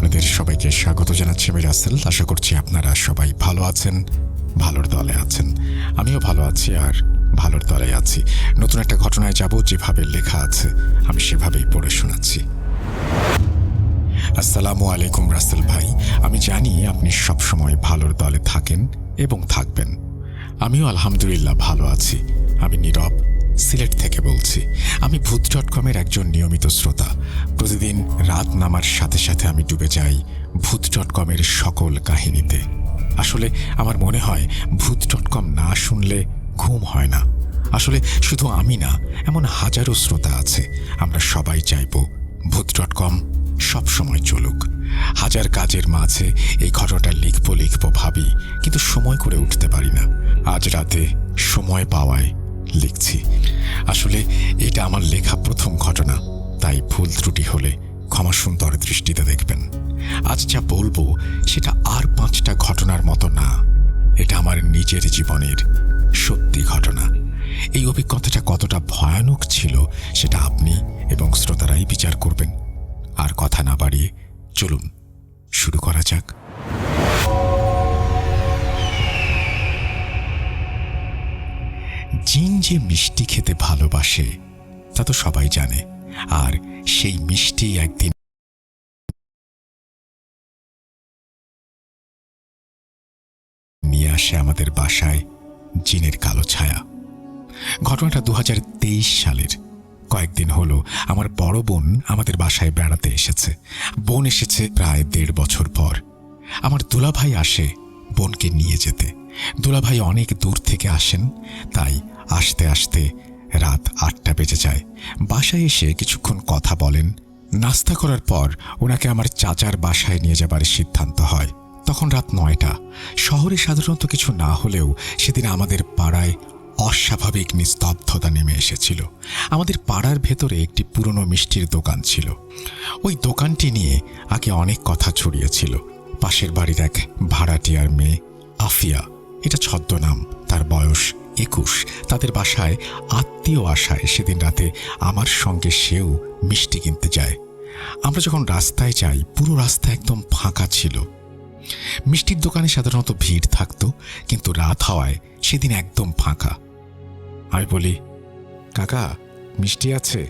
আপনাদের সবাইকে স্বাগত জানাচ্ছি আমি রাসেল। আশা করছি আপনারা সবাই ভালো আছেন, ভালোর দলে আছেন। আমিও ভালো আছি আর ভালোর দলে আছি। নতুন একটা ঘটনায় যাব, যেভাবে লেখা আছে আমি সেভাবেই পড়ে শোনাচ্ছি। আসসালামু আলাইকুম রাসেল ভাই। আমি জানি আপনি সবসময় ভালোর দলে থাকেন এবং থাকবেন। আমিও আলহামদুলিল্লাহ ভালো আছি। আমি নীরব, সিলেট থেকে বলছি। আমি ভূত.কমের একজন নিয়মিত শ্রোতা। প্রতিদিন রাত নামার সাথে সাথে আমি ডুবে যাই ভূত.কমের সকল কাহিনীতে। আসলে আমার মনে হয় ভূত.কম না শুনলে ঘুম হয় না। আসলে শুধু আমি না, এমন হাজারো শ্রোতা আছে। আমরা সবাই চাইব ভূত.কম সবসময় চলুক। হাজার কাজের মাঝে এই ঘটনাটা লিখব ভাবি, কিন্তু সময় করে উঠতে পারি না। আজ রাতে সময় পাওয়ায় লিখছি। আসলে এটা আমার লেখা প্রথম ঘটনা, তাই ভুল ত্রুটি হলে ক্ষমা সুন্দর দৃষ্টিতে দেখবেন। আজ যা বলবো সেটা আর 5টা ঘটনার মতো না। এটা আমার নিজের জীবনের সত্যি ঘটনা। এই অভিজ্ঞতাটা কতটা ভয়ানক ছিল সেটা আপনি এবং শ্রোতারাই বিচার করবেন। আর কথা না বাড়িয়ে চলুন শুরু করা যাক। জিন যে মিষ্টি খেতে ভালোবাসে তা তো সবাই জানে। আর সেই মিষ্টি একদিন নিয়ে আসে আমাদের বাসায় জিনের কালো ছায়া। ঘটনাটা 2023 সালের। কয়েকদিন হলো আমার বড় বোন আমাদের বাসায় বেড়াতে এসেছে। বোন এসেছে প্রায় 1.5 বছর পর। আমার দুলাভাই আসে বোনকে নিয়ে যেতে। দুলাভাই অনেক দূর থেকে আসেন, তাই আসতে আসতে রাত 8টা বেজে যায়। বাসায় এসে কিছুক্ষণ কথা বলেন। নাস্তা করার পর ওনাকে আমার চাচার বাসায় নিয়ে যাবার সিদ্ধান্ত হয়। তখন রাত 9টা। শহরে সাধারণত কিছু না হলেও সেদিন আমাদের পাড়ায় অস্বাভাবিক নিস্তব্ধতা নেমে এসেছিল। আমাদের পাড়ার ভেতরে একটি পুরনো মিষ্টির দোকান ছিল। ওই দোকানটি নিয়ে আগে অনেক কথা ছড়িয়েছিল। পাশের বাড়ির এক ভাড়াটিয়ার মেয়ে আফিয়া, এটা ছদ্মনাম, তার বয়স 21। তাদের বাসায় আত্মীয় আসায় সেদিন রাতে আমার সঙ্গে সেও মিষ্টি কিনতে যায়। আমরা যখন রাস্তায় যাই, পুরো রাস্তা একদম ফাঁকা ছিল। মিষ্টির দোকানে সাধারণত ভিড় থাকতো, কিন্তু রাত হওয়ায় সেদিন একদম ফাঁকা। আমি বলি, কাকা মিষ্টি আছে?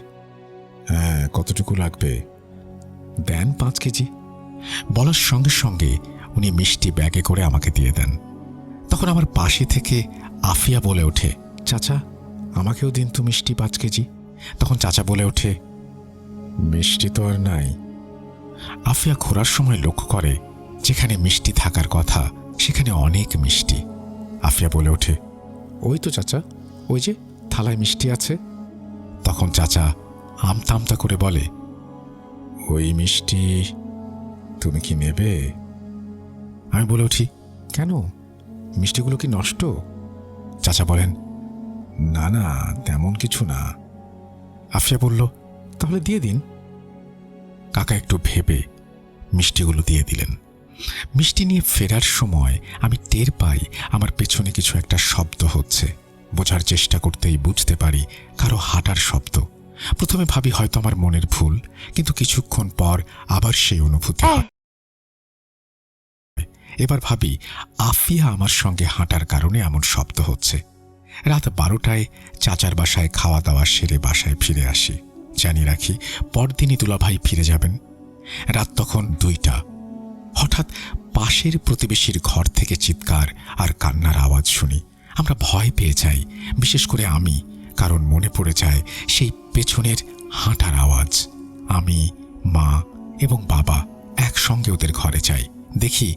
হ্যাঁ, কতটুকু লাগবে? দেন 5 কেজি। বলার সঙ্গে সঙ্গে উনি মিষ্টি ব্যাগে করে আমাকে দিয়ে দেন। তখন আমার পাশে থেকে আফিয়া বলে ওঠে, চাচা আমাকেও দিন তো মিষ্টি 5 কেজি। তখন চাচা বলে ওঠে, মিষ্টি তো আর নাই। আফিয়া ঘোরার সময় লক্ষ্য করে যেখানে মিষ্টি থাকার কথা সেখানে অনেক মিষ্টি। আফিয়া বলে ওঠে, ওই তো চাচা, ওই যে থালায় মিষ্টি আছে। তখন চাচা আমতা আমতা করে বলে, ওই মিষ্টি তুমি কি নেবে? আমি বলে উঠি, কেন, মিষ্টিগুলো কি নষ্ট? চাচা বলেন, না না, তেমন কিছু না। আফিয়া বলল, তাহলে দিয়ে দিন। কাকা একটু ভেবে মিষ্টিগুলো দিয়ে দিলেন। মিষ্টি নিয়ে ফেরার সময় আমি টের পাই আমার পেছনে কিছু একটা শব্দ হচ্ছে। বোঝার চেষ্টা করতেই বুঝতে পারি কারো হাঁটার শব্দ। প্রথমে ভাবি হয়তো আমার মনের ভুল, কিন্তু কিছুক্ষণ পর আবার সেই অনুভূতি হয়। এবার ভাবি আফিয়া আমার সঙ্গে হাঁটার কারণে এমন শব্দ হচ্ছে। রাত 12টায় চাচার বাসায় খাওয়া দাওয়া সেরে বাসায় ফিরে আসি। জানিয়ে রাখি, পরদিনই দুলাভাই ফিরে যাবেন। রাত তখন 2টা। হঠাৎ পাশের প্রতিবেশীর ঘর থেকে চিৎকার আর কান্নার আওয়াজ শুনি। আমরা ভয় পেয়ে যাই, বিশেষ করে আমি, কারণ মনে পড়ে যায় সেই পেছনের হাঁটার আওয়াজ। আমি, মা এবং বাবা একসঙ্গে ওদের ঘরে যাই। দেখি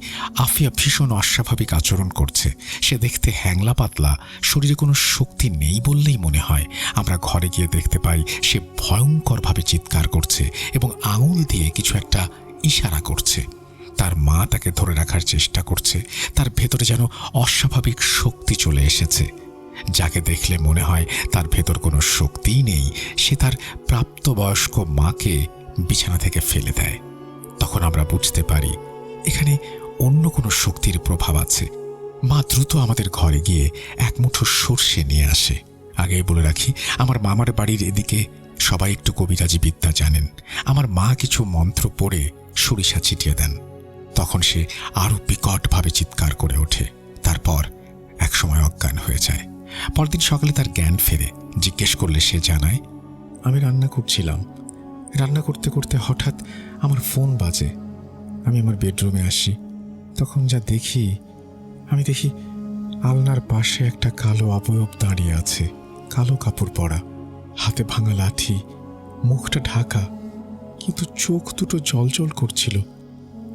আফিয়া ভীষণ অস্বাভাবিক আচরণ করছে। সে দেখতে হ্যাংলা পাতলা, শরীরে কোনো শক্তি নেই বললেই মনে হয়। আমরা ঘরে গিয়ে দেখতে পাই সে ভয়ঙ্করভাবে চিৎকার করছে এবং আঙুল দিয়ে কিছু একটা ইশারা করছে। তার মা তাকে ধরে রাখার চেষ্টা করছে। তার ভেতরে যেন অস্বাভাবিক শক্তি চলে এসেছে। যাকে দেখলে মনে হয় তার ভেতর কোনো শক্তিই নেই। সে তার প্রাপ্তবয়স্ক মাকে বিছানা থেকে ফেলে দেয়। তখন আমরা বুঝতে পারি এখানে অন্য কোনো শক্তির প্রভাব আছে। মা দ্রুত আমাদের ঘরে গিয়ে এক মুঠো সর্ষে নিয়ে আসে। আগেই বলে রাখি, আমার মামার বাড়ির এদিকে সবাই একটু কবিরাজি বিদ্যা জানেন। আমার মা কিছু মন্ত্র পড়ে সরিষা ছিটিয়ে দেন। তখন সে আরো বিকটভাবে চিৎকার করে ওঠে। তারপর একসময় অজ্ঞান হয়ে যায়। পরদিন সকালে তার জ্ঞান ফেরে। জিজ্ঞেস করলে সে জানায়, আমি রান্না করছিলাম, রান্না করতে করতে হঠাৎ আমার ফোন বাজে। আমি আমার বেডরুমে আসি, তখন যা দেখি, আমি দেখি আলনার পাশে একটা কালো অবয়ব দাঁড়িয়ে আছে, কালো কাপড় পরা, হাতে ভাঙা লাঠি, মুখটা ঢাকা, কিন্তু চোখ দুটো জলজল করছিল।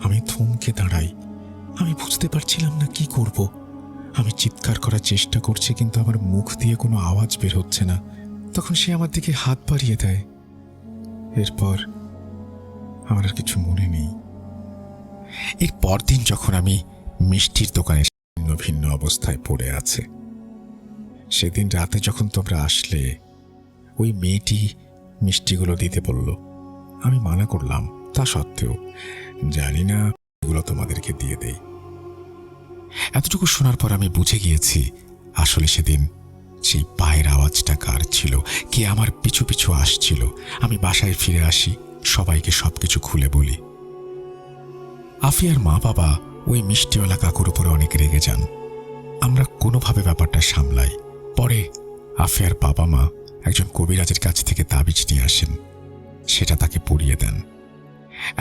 আমি থমকে দাঁড়াই। আমি বুঝতে পারছিলাম না কি করব। আমি চিৎকার করার চেষ্টা করছি, কিন্তু আমার মুখ দিয়ে কোনো আওয়াজ বের হচ্ছে না। তখন সে আমার দিকে হাত বাড়িয়ে দেয়। এরপর আমার আর কিছু মনে নেই। এর পরদিন যখন আমি মিষ্টির দোকানে ভিন্ন ভিন্ন অবস্থায় পড়ে আছে, সেদিন রাতে যখন তোমরা আসলে, ওই মেয়েটি মিষ্টিগুলো দিতে বলল। আমি মানা করলাম, তা সত্ত্বেও জানি না এগুলো তোমাদেরকে দিয়ে দেই। এতটুকু শোনার পর আমি বুঝে গিয়েছি আসলে সেদিন সেই পায়ের আওয়াজটা কার ছিল, কে আমার পিছু পিছু আসছিল। আমি বাসায় ফিরে আসি, সবাইকে সবকিছু খুলে বলি। আফিয়ার মা বাবা ওই মিষ্টিওয়ালা কাকুর উপরে অনেক রেগে যান। আমরা কোনোভাবে ব্যাপারটা সামলাই। পরে আফিয়ার বাবা মা একজন কবিরাজের কাছ থেকে তাবিজ নিয়ে আসেন, সেটা তাকে পরিয়ে দেন।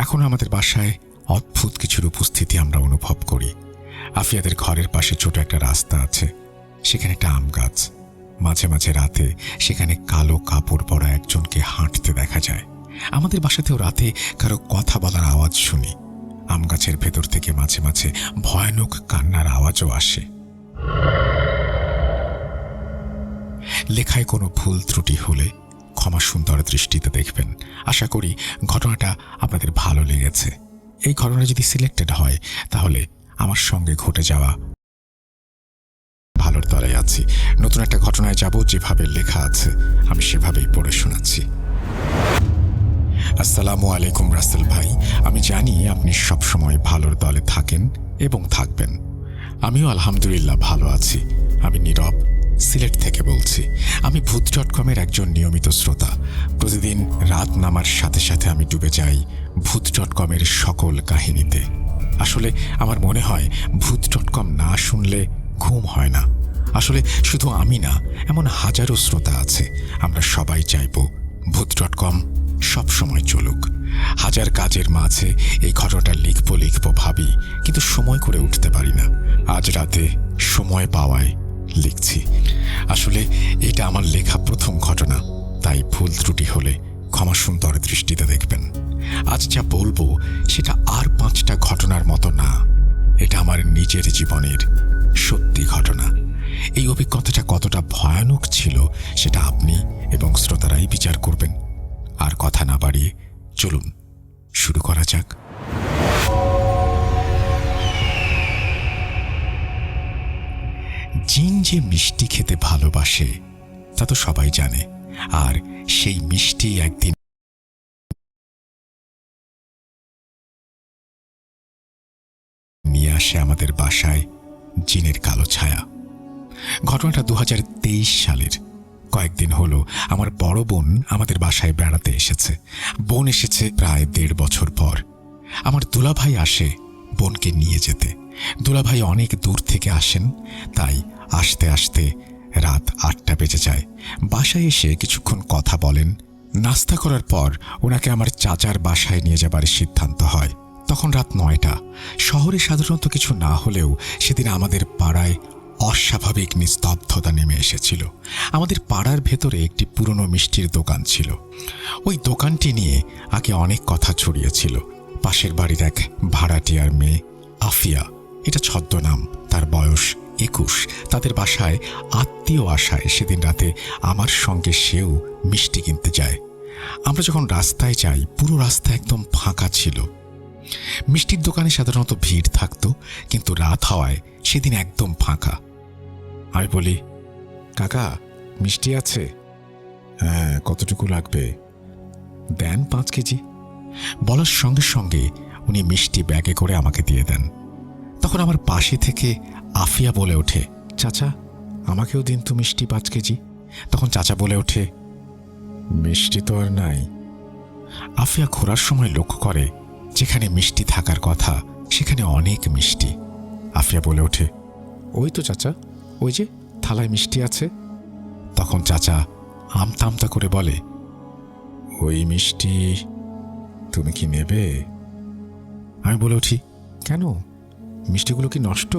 এখন আমাদের বাসায় অদ্ভুত কিছুর উপস্থিতি আমরা অনুভব করি। আফিয়াদের ঘরের পাশে ছোট একটা রাস্তা আছে, সেখানে একটা আম গাছ। মাঝে মাঝে রাতে সেখানে কালো কাপড় পরা একজনকে হাঁটতে দেখা যায়। আমাদের বাসাতেও রাতে কারো কথা বলার আওয়াজ শুনি। আম গাছের ভেতর থেকে মাঝে মাঝে ভয়ানক কান্নার আওয়াজও আসে। লেখায় কোনো ভুল ত্রুটি হলে ক্ষমা সুন্দর দৃষ্টিতে দেখবেন। আশা করি ঘটনাটা আপনাদের ভালো লেগেছে। এই ঘটনা যদি সিলেক্টেড হয়, তাহলে আমার সঙ্গে ঘটে যাওয়া ভালোর তলায় আছি। নতুন একটা ঘটনায় যাব, যেভাবে লেখা আছে আমি সেভাবেই পড়ে শোনাচ্ছি। আসসালামু আলাইকুম রাসেল ভাই, আমি জানি আপনি সবসময় ভালোর দলে থাকেন এবং থাকবেন। আমিও আলহামদুলিল্লাহ ভালো আছি। আমি নীরব, সিলেট থেকে বলছি। আমি ভূত.কমের একজন নিয়মিত শ্রোতা। প্রতিদিন রাত নামার সাথে সাথে আমি ডুবে যাই ভূত.কমের সকল কাহিনীতে। আসলে আমার মনে হয় ভূত.কম না শুনলে ঘুম হয় না। আসলে শুধু আমি না, এমন হাজারো শ্রোতা আছে। আমরা সবাই চাইব ভূত.কম সবসময় চলুক। হাজার কাজের মাঝে এই ঘটনাটা লিখব ভাবি, কিন্তু সময় করে উঠতে পারি না। আজ রাতে সময় পাওয়ায় লিখছি। আসলে এটা আমার লেখা প্রথম ঘটনা, তাই ভুল ত্রুটি হলে ক্ষমা সুন্দর দৃষ্টিতে দেখবেন। আজ যা বলবো সেটা আর 5টা ঘটনার মতো না, এটা আমার নিজের জীবনের সত্যি ঘটনা। এই অভিজ্ঞতাটা কতটা ভয়ানক ছিল সেটা আপনি এবং শ্রোতারাই বিচার করবেন। আর কথা না বাড়িয়ে চলুন শুরু করা যাক। জিন যে মিষ্টি খেতে ভালোবাসে তা তো সবাই জানে। আর সেই মিষ্টি একদিন নিয়ে আসে আমাদের বাসায় জিনের কালো ছায়া। ঘটনাটা 2023 সালের। কয়েকদিন হলো আমার বড় বোন আমাদের বাসায় বেড়াতে এসেছে। বোন এসেছে প্রায় 1.5 বছর পর। আমার দুলাভাই আসে বোনকে নিয়ে যেতে। দুলাভাই অনেক দূর থেকে আসেন, তাই আসতে আসতে রাত 8টা বেজে যায়। বাসায় এসে কিছুক্ষণ কথা বলেন। নাস্তা করার পর ওনাকে আমার চাচার বাসায় নিয়ে যাবার সিদ্ধান্ত হয়। তখন রাত 9টা। শহরে সাধারণত কিছু না হলেও সেদিন আমাদের পাড়ায় অস্বাভাবিক নিস্তব্ধতা নেমে এসেছিল। আমাদের পাড়ার ভেতরে একটি পুরনো মিষ্টির দোকান ছিল। ওই দোকানটি নিয়ে আগে অনেক কথা ছড়িয়েছিল। পাশের বাড়ির এক ভাড়াটিয়ার মেয়ে আফিয়া, এটা ছদ্মনাম, তার বয়স 21, তাদের বাসায় আত্মীয় আসায় সেদিন রাতে আমার সঙ্গে সেও মিষ্টি কিনতে যায়। আমরা যখন রাস্তায় যাই, পুরো রাস্তা একদম ফাঁকা ছিল। মিষ্টির দোকানে সাধারণত ভিড় থাকতো, কিন্তু রাত হওয়ায় সেদিন একদম ফাঁকা। আমি বলি, কাকা মিষ্টি আছে? হ্যাঁ, কতটুকু লাগবে? দেন 5 কেজি। বলার সঙ্গে সঙ্গে উনি মিষ্টি ব্যাগে করে আমাকে দিয়ে দেন। তখন আমার পাশে থেকে আফিয়া বলে ওঠে, চাচা আমাকেও দিন তো মিষ্টি 5 কেজি। তখন চাচা বলে ওঠে, মিষ্টি তো আর নাই। আফিয়া ঘোরার সময় লক্ষ্য করে যেখানে মিষ্টি থাকার কথা সেখানে অনেক মিষ্টি। আফিয়া বলে ওঠে, ওই তো চাচা, ওই যে থালায় মিষ্টি আছে। তখন চাচা আমতা আমতা করে বলে, ওই মিষ্টি তুমি কি নেবে? আমি বলে উঠি, কেন, মিষ্টিগুলো কি নষ্ট?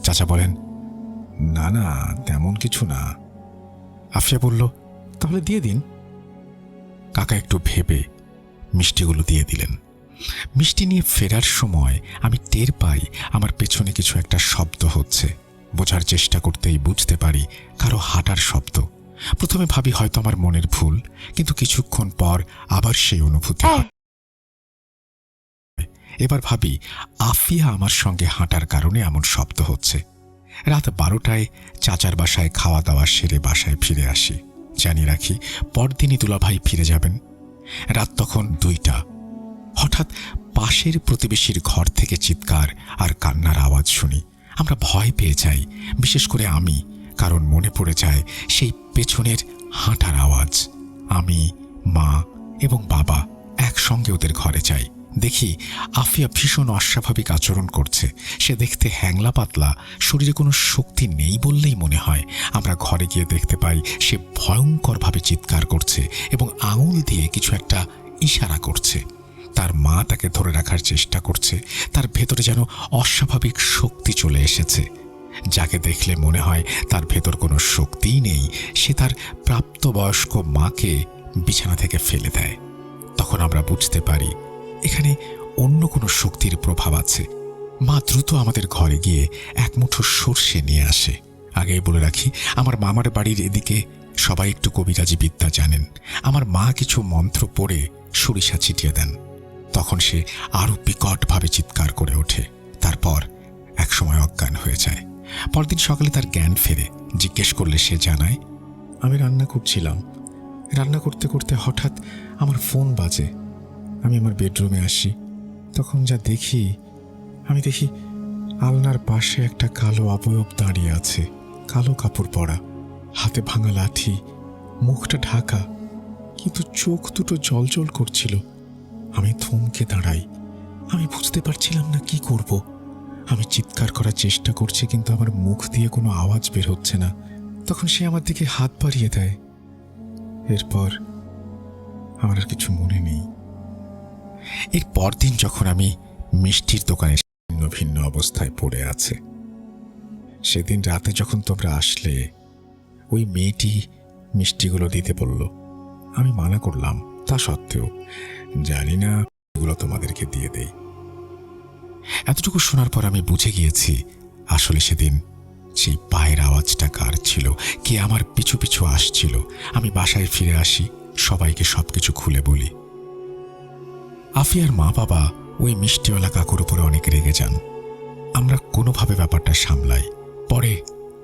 চাচা বলেন, না না, তেমন কিছু না। আফিয়া বলল, তাহলে দিয়ে দিন। কাকা একটু ভেবে মিষ্টিগুলো দিয়ে দিলেন। মিষ্টি নিয়ে ফেরার সময় আমি টের পাই আমার পেছনে কিছু একটা শব্দ হচ্ছে। বোঝার চেষ্টা করতেই বুঝতে পারি কারো হাঁটার শব্দ। প্রথমে ভাবি হয়তো আমার মনের ভুল, কিন্তু কিছুক্ষণ পর আবার সেই অনুভূতি হয়। এবার ভাবি আফিয়া আমার সঙ্গে হাঁটার কারণে এমন শব্দ হচ্ছে। রাত 12টায় চাচার বাসায় খাওয়া দাওয়া সেরে বাসায় ফিরে আসি। জানিয়ে রাখি, পরদিনই দুলাভাই ফিরে যাবেন। রাত তখন 2টা। হঠাৎ পাশের প্রতিবেশীর ঘর থেকে চিৎকার আর কান্নার আওয়াজ শুনি। আমরা ভয় পেয়ে যাই, বিশেষ করে আমি, কারণ মনে পড়ে যায় সেই পেছনের হাঁটার আওয়াজ। আমি, মা এবং বাবা একসঙ্গে ওদের ঘরে যাই। দেখি আফিয়া ভীষণ অস্বাভাবিক আচরণ করছে। সে দেখতে হ্যাংলা পাতলা, শরীরে কোনো শক্তি নেই বললেই মনে হয়। আমরা ঘরে গিয়ে দেখতে পাই সে ভয়ঙ্করভাবে চিৎকার করছে এবং আঙুল দিয়ে কিছু একটা ইশারা করছে। তার মা তাকে ধরে রাখার চেষ্টা করছে। তার ভেতরে যেন অস্বাভাবিক শক্তি চলে এসেছে। যাকে দেখলে মনে হয় তার ভেতর কোনো শক্তিই নেই। সে তার প্রাপ্তবয়স্ক মাকে বিছানা থেকে ফেলে দেয়। তখন আমরা বুঝতে পারি এখানে অন্য কোনো শক্তির প্রভাব আছে। মা দ্রুত আমাদের ঘরে গিয়ে এক মুঠো সর্ষে নিয়ে আসে। আগেই বলে রাখি, আমার মামার বাড়ির এদিকে সবাই একটু কবিরাজি বিদ্যা জানেন। আমার মা কিছু মন্ত্র পড়ে সরিষা ছিটিয়ে দেন। তখন সে আরো বিকটভাবে চিৎকার করে ওঠে। তারপর একসময় অজ্ঞান হয়ে যায়। পরদিন সকালে তার জ্ঞান ফেরে। জিজ্ঞেস করলে সে জানায়, আমি রান্না করছিলাম। রান্না করতে করতে হঠাৎ আমার ফোন বাজে। আমি আমার বেডরুমে আসি। তখন যা দেখি, আমি দেখি আলনার পাশে একটা কালো অবয়ব দাঁড়িয়ে আছে। কালো কাপড় পরা, হাতে ভাঙা লাঠি, মুখটা ঢাকা, কিন্তু চোখ দুটো জ্বলজ্বল করছিল। আমি থমকে দাঁড়াই। আমি বুঝতে পারছিলাম না কি করব। আমি চিৎকার করার চেষ্টা করছি, কিন্তু আমার মুখ দিয়ে কোনো আওয়াজ বের হচ্ছে না। তখন সে আমার দিকে হাত বাড়িয়ে দেয়। এরপর আমার আর কিছু মনে নেই। এর পরদিন যখন আমি মিষ্টির দোকানে ভিন্ন ভিন্ন অবস্থায় পড়ে আছে, সেদিন রাতে যখন তোমরা আসলে, ওই মেয়েটি মিষ্টিগুলো দিতে বলল। আমি মানা করলাম। তা সত্ত্বেও জানি না এগুলো তোমাদেরকে দিয়ে দেই। এতটুকু শোনার পর আমি বুঝে গিয়েছি আসলে সেদিন সেই পায়ের আওয়াজটা কার ছিল, কে আমার পিছু পিছু আসছিল। আমি বাসায় ফিরে আসি, সবাইকে সবকিছু খুলে বলি। আফিয়ার মা বাবা ওই মিষ্টিওয়ালা কাকুর উপরে অনেক রেগে যান। আমরা কোনোভাবে ব্যাপারটা সামলাই। পরে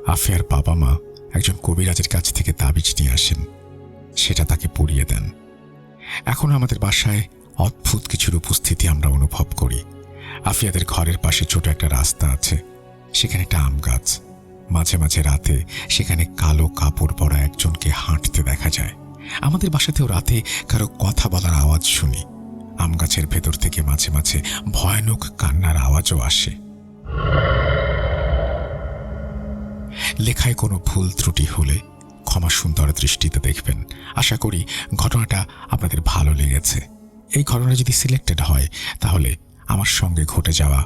আফিয়ার বাবা মা একজন কবিরাজের কাছ থেকে তাবিজ নিয়ে আসেন। সেটা তাকে পরিয়ে দেন। এখন আমাদের বাসায় অদ্ভুত কিছুর উপস্থিতি আমরা অনুভব করি। আফিয়াদের ঘরের পাশে ছোট একটা রাস্তা আছে। সেখানে একটা আম গাছ। মাঝে মাঝে রাতে সেখানে কালো কাপড় পরা একজনকে হাঁটতে দেখা যায়। আমাদের বাসাতেও রাতে কারো কথা বলার আওয়াজ শুনি। আম গাছের ভেতর থেকে মাঝে মাঝে ভয়ানক কান্নার আওয়াজও আসে। লেখায় কোনো ভুল ত্রুটি হলে ক্ষমা সুন্দর দৃষ্টিতে দেখবেন। আশা করি ঘটনাটা আপনাদের ভালো লেগেছে। এই ঘটনা যদি সিলেক্টেড হয়, তাহলে আমার সঙ্গে ঘটে যাওয়া